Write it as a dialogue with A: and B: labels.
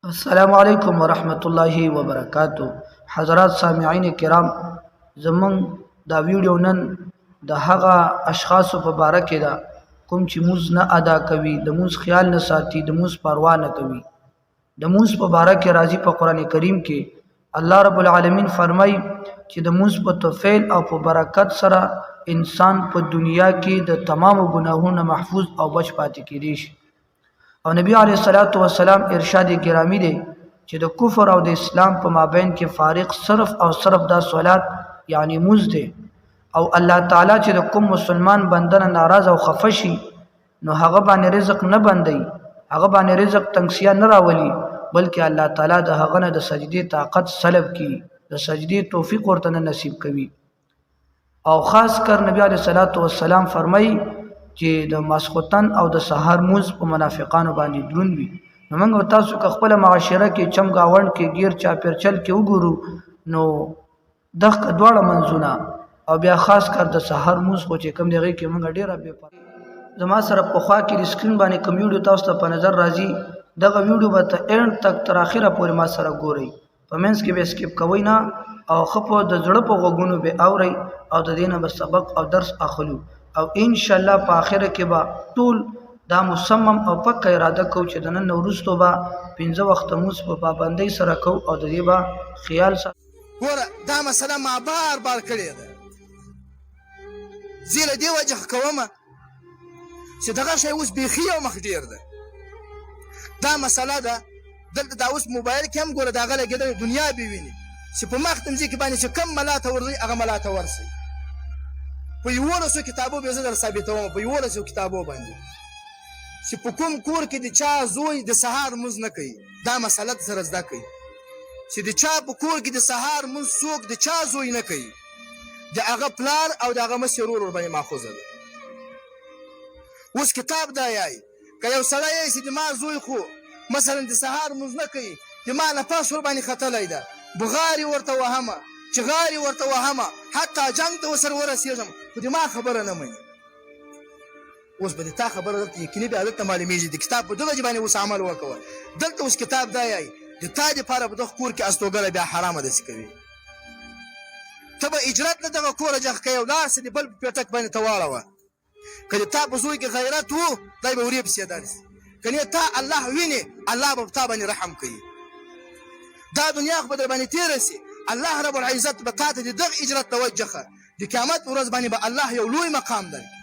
A: السلام علیکم ورحمت الله وبرکاتہ. حضرات سامعین کرام، زمون دا ویډیو نن د هغه اشخاصو په باره کې ده کوم چې موز نه ادا کوي، د موز خیال نه ساتي، د موز پروا نه کوي. د موز په باره کې راځي په قرآن کریم کې الله رب العالمین فرمای چې د موز په توفیل او په برکت سره انسان په دنیا کې د تمام ګناهونو محفوظ او بچ پاتې کیږي. او نبی علیه الصلاۃ والسلام ارشاد گرامی دی چې د کفر او د اسلام په مابین کې فارق صرف او صرف دا صلات یعنی موز دی. او الله تعالی چې د کوم مسلمان بندنه ناراض او خفه شي نو هغه باندې رزق نه بندي، هغه باندې رزق تنگسیا نه راولي، بلکې الله تعالی د هغه نه د سجدي طاقت سلب کی، د سجدي توفیق ورته نصیب کوي. او خاص کر نبی علیه الصلاۃ والسلام فرمای چې د ماسخوتن او د سحر موز په منافقانو باندې دروند وي. نو موږ تاسو که خپل معاشره کې چم گاوند کې گیر چا پیرچل کې وګورو نو دغه دواړه منځونه او بیا خاص کر د سحر موز خو چې کم دیږي کې موږ ډیره بے پروا. زما سره په خوا کې د سکرین باندې کوم ویډیو تاسو ته په نظر راځي، دغه ویډیو به ته اینډ تک تر اخره پورې ما سره ګورئ، په منځ کې به سکیپ کوئ نه او خپو د زړه په غوږونو به اورئ او د دینه به سبق او درس اخلو. او ان شاء الله په اخره کې به ټول دا مصمم او پکه اراده کو چې د نن وروسته به 15 وخت موز په پابندۍ سره کو او د دې به خیال سره
B: ګوره دا مسله ما بار بار کړې ده. زه له دې وجه کومه چې دغه شی اوس بیخي یو مخ ډېر ده. دا مسله ده دلته دا اوس موبایل کې هم ګوره دغه لګېدلی دنیا به ویني چې په مخ تمځي کې باندې چې کم ملا ته ورځي هغه ملا ته ورسئ. په 1100 کتابو به زه در ثابتوم، په 1100 کتابو باندې چې په کوم کور کې د چا زوی د سهار موز نه کوي، دا مسله سره زده کوي چې د چا په کور کې د سهار موز څوک د چا زوی نه کوي، د هغه پلار او د هغه مشر ورور باندې ماخوذه ده. اوس کتاب دا یایي که یو سړی یې چې د ما زوی خو مثلا د سهار موز نه کوي، د ما نه پاس ور باندې ختلی ده، بغارې ورته وهمه، چغارې ورته وهمه، حتی جنګ ته ورسره ورسېږم خو د ما خبره نه مني. اوس به د تا خبره دلته یقیني بیا دلته معلومېږي د کتاب په دغه باندې اوس عمل وکوه. دلته اوس کتاب دا یایي د تا دپاره په دغه کور کې استوګنه بیا حرامه داسې کوي. ته به اجرت نه دغه کوره جغ کوې او لاړ سې د بل په پیټک باندې ته واړوه. که د تا په زوی کې غیرت و دی به ورې پسې دارسي، که نه تا الله ویني الله به په تا باندې رحم کوي. دا دنیا خو به در باندې تېره سي، الله رب العزت به تا ته د دغه اجرت توجهه د قیامت ورځ باندې به الله یو لوی مقام درکړي.